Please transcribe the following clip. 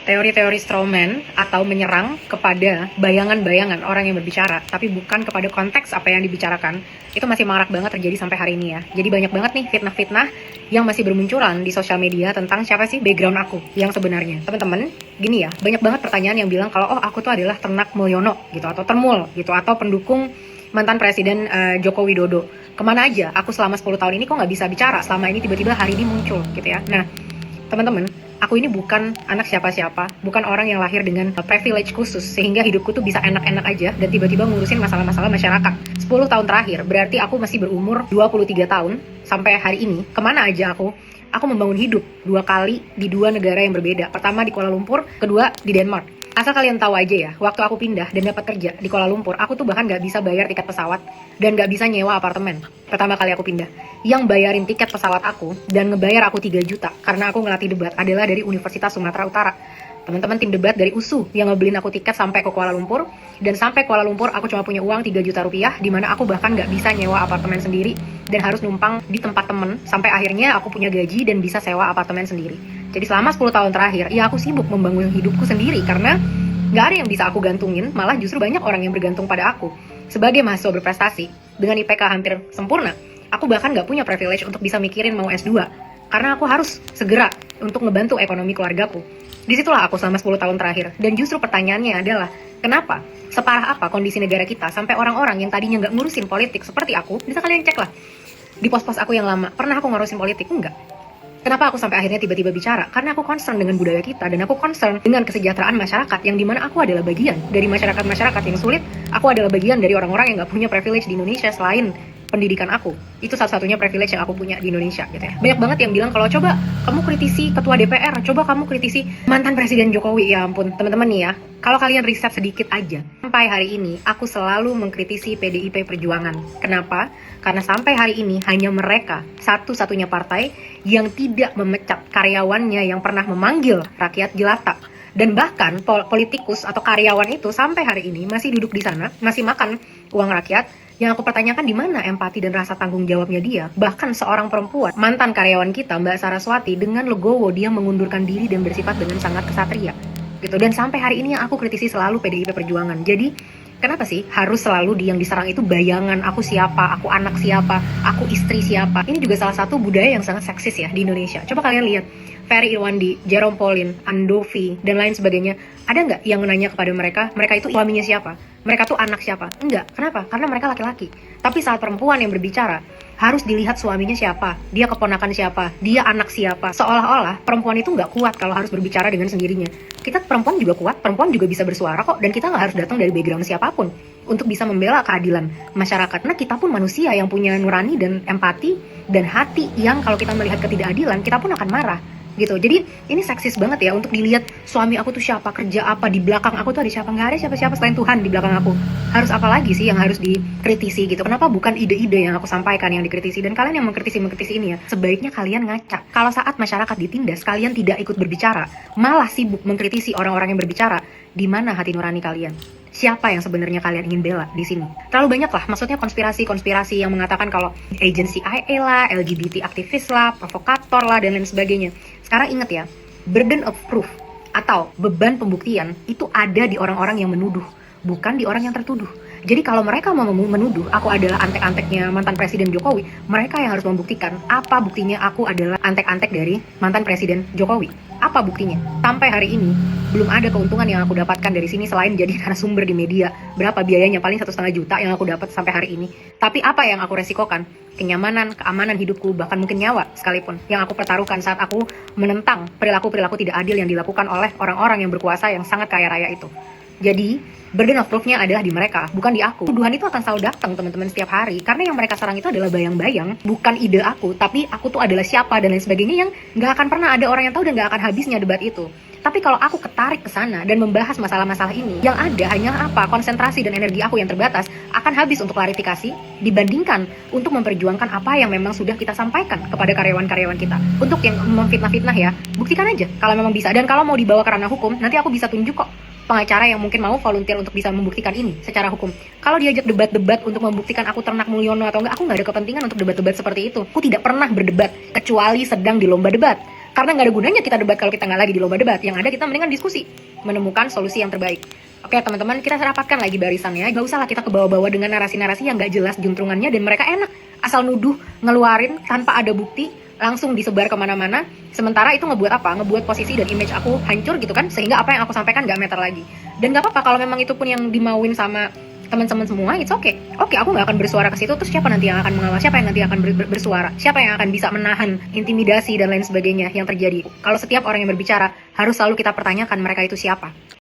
teori-teori strawman atau menyerang kepada bayangan-bayangan orang yang berbicara, tapi bukan kepada konteks apa yang dibicarakan, itu masih marak banget terjadi sampai hari ini ya. Jadi banyak banget nih fitnah-fitnah yang masih bermunculan di sosial media tentang siapa sih background aku yang sebenarnya. Teman-teman, gini ya, banyak banget pertanyaan yang bilang kalau aku tuh adalah ternak Mulyono gitu, atau termul gitu, atau pendukung mantan Presiden Joko Widodo. Kemana aja aku selama 10 tahun ini kok nggak bisa bicara, selama ini tiba-tiba hari ini muncul gitu ya. Nah, teman-teman, aku ini bukan anak siapa-siapa, bukan orang yang lahir dengan privilege khusus sehingga hidupku tuh bisa enak-enak aja dan tiba-tiba ngurusin masalah-masalah masyarakat. 10 tahun terakhir, berarti aku masih berumur 23 tahun sampai hari ini. Kemana aja aku membangun hidup 2 kali di 2 negara yang berbeda. Pertama di Kuala Lumpur, kedua di Denmark. Asal kalian tahu aja ya, waktu aku pindah dan dapat kerja di Kuala Lumpur, aku tuh bahkan gak bisa bayar tiket pesawat dan gak bisa nyewa apartemen. Pertama kali aku pindah, yang bayarin tiket pesawat aku dan ngebayar aku 3 juta karena aku ngelatih debat adalah dari Universitas Sumatera Utara. Teman-teman tim debat dari USU yang ngebeliin aku tiket sampai ke Kuala Lumpur, dan sampai Kuala Lumpur aku cuma punya uang 3 juta rupiah, dimana aku bahkan gak bisa nyewa apartemen sendiri dan harus numpang di tempat temen sampai akhirnya aku punya gaji dan bisa sewa apartemen sendiri. Jadi selama 10 tahun terakhir, ya aku sibuk membangun hidupku sendiri karena gak ada yang bisa aku gantungin, malah justru banyak orang yang bergantung pada aku. Sebagai mahasiswa berprestasi, dengan IPK hampir sempurna, aku bahkan gak punya privilege untuk bisa mikirin mau S2 karena aku harus segera untuk ngebantu ekonomi keluargaku. Disitulah aku selama 10 tahun terakhir. Dan justru pertanyaannya adalah, kenapa? Separah apa kondisi negara kita sampai orang-orang yang tadinya nggak ngurusin politik seperti aku, bisa kalian cek lah di pos-pos aku yang lama, pernah aku ngurusin politik? Enggak. Kenapa aku sampai akhirnya tiba-tiba bicara? Karena aku concern dengan budaya kita, dan aku concern dengan kesejahteraan masyarakat, yang dimana aku adalah bagian dari masyarakat-masyarakat yang sulit. Aku adalah bagian dari orang-orang yang nggak punya privilege di Indonesia selain pendidikan aku. Itu satu-satunya privilege yang aku punya di Indonesia gitu ya. Banyak banget yang bilang kalau coba kamu kritisi ketua DPR, coba kamu kritisi mantan Presiden Jokowi. Ya ampun teman-teman nih ya, kalau kalian riset sedikit aja, sampai hari ini aku selalu mengkritisi PDIP Perjuangan. Kenapa? Karena sampai hari ini hanya mereka satu-satunya partai yang tidak memecat karyawannya yang pernah memanggil rakyat jelata. Dan bahkan politikus atau karyawan itu sampai hari ini masih duduk di sana, masih makan uang rakyat. Yang aku pertanyakan, di mana empati dan rasa tanggung jawabnya dia? Bahkan seorang perempuan, mantan karyawan kita, Mbak Saraswati, dengan legowo dia mengundurkan diri dan bersifat dengan sangat kesatria gitu. Dan sampai hari ini yang aku kritisi selalu PDIP Perjuangan. Jadi kenapa sih harus selalu yang diserang itu bayangan aku siapa, aku anak siapa, aku istri siapa? Ini juga salah satu budaya yang sangat seksis ya di Indonesia. Coba kalian lihat Ferry Irwandi, Jerome Pauline, Andovi, dan lain sebagainya. Ada nggak yang menanya kepada mereka itu suaminya siapa? Mereka tuh anak siapa? Enggak. Kenapa? Karena mereka laki-laki. Tapi saat perempuan yang berbicara, harus dilihat suaminya siapa, dia keponakan siapa, dia anak siapa. Seolah-olah perempuan itu nggak kuat kalau harus berbicara dengan sendirinya. Kita perempuan juga kuat, perempuan juga bisa bersuara kok, dan kita nggak harus datang dari background siapapun untuk bisa membela keadilan masyarakat. Karena kita pun manusia yang punya nurani dan empati dan hati yang kalau kita melihat ketidakadilan, kita pun akan marah gitu. Jadi ini seksis banget ya untuk dilihat suami aku tuh siapa, kerja apa, di belakang aku tuh ada siapa. Nggak ada siapa-siapa selain Tuhan di belakang aku. Harus apa lagi sih yang harus dikritisi gitu? Kenapa bukan ide-ide yang aku sampaikan yang dikritisi? Dan kalian yang mengkritisi ini ya, sebaiknya kalian ngaca. Kalau saat masyarakat ditindas, kalian tidak ikut berbicara, malah sibuk mengkritisi orang-orang yang berbicara. Di mana hati nurani kalian? Siapa yang sebenarnya kalian ingin bela di sini? Terlalu banyak lah, maksudnya konspirasi yang mengatakan kalau agency IA lah, LGBT aktivis lah, provokator lah, dan lain sebagainya. Sekarang ingat ya, burden of proof atau beban pembuktian itu ada di orang-orang yang menuduh, bukan di orang yang tertuduh. Jadi kalau mereka mau menuduh aku adalah antek-anteknya mantan Presiden Jokowi, mereka yang harus membuktikan apa buktinya aku adalah antek-antek dari mantan Presiden Jokowi. Apa buktinya? Sampai hari ini belum ada keuntungan yang aku dapatkan dari sini selain jadi narasumber di media. Berapa biayanya? Paling 1,5 juta yang aku dapat sampai hari ini. Tapi apa yang aku resikokan? Kenyamanan, keamanan hidupku, bahkan mungkin nyawa sekalipun yang aku pertaruhkan saat aku menentang perilaku-perilaku tidak adil yang dilakukan oleh orang-orang yang berkuasa yang sangat kaya raya itu. Jadi, burden of proof-nya adalah di mereka, bukan di aku. Tuduhan itu akan selalu datang, teman-teman, setiap hari. Karena yang mereka serang itu adalah bayang-bayang, bukan ide aku, tapi aku tuh adalah siapa, dan lain sebagainya yang nggak akan pernah ada orang yang tahu dan nggak akan habisnya debat itu. Tapi kalau aku ketarik ke sana dan membahas masalah-masalah ini, yang ada hanya apa? Konsentrasi dan energi aku yang terbatas akan habis untuk klarifikasi dibandingkan untuk memperjuangkan apa yang memang sudah kita sampaikan kepada karyawan-karyawan kita. Untuk yang memfitnah-fitnah ya, buktikan aja kalau memang bisa. Dan kalau mau dibawa ke ranah hukum, nanti aku bisa tunjuk kok pengacara yang mungkin mau volunteer untuk bisa membuktikan ini secara hukum. Kalau diajak debat-debat untuk membuktikan aku ternak Mulyono atau enggak, aku nggak ada kepentingan untuk debat-debat seperti itu. Aku tidak pernah berdebat kecuali sedang di lomba debat. Karena nggak ada gunanya kita debat kalau kita nggak lagi di lomba debat. Yang ada kita mendingan diskusi, menemukan solusi yang terbaik. Oke teman-teman, kita rapatkan lagi barisannya. Gak usah lah kita kebawa-bawa dengan narasi-narasi yang gak jelas juntrungannya, dan mereka enak asal nuduh, ngeluarin tanpa ada bukti, langsung disebar kemana-mana. Sementara itu ngebuat apa? Ngebuat posisi dan image aku hancur gitu kan, sehingga apa yang aku sampaikan gak meter lagi. Dan gak apa-apa kalau memang itu pun yang dimauin sama teman-teman semua, it's okay. Oke, aku nggak akan bersuara ke situ. Terus siapa nanti yang akan mengawal? Siapa yang nanti akan bersuara? Siapa yang akan bisa menahan intimidasi dan lain sebagainya yang terjadi? Kalau setiap orang yang berbicara harus selalu kita pertanyakan mereka itu siapa.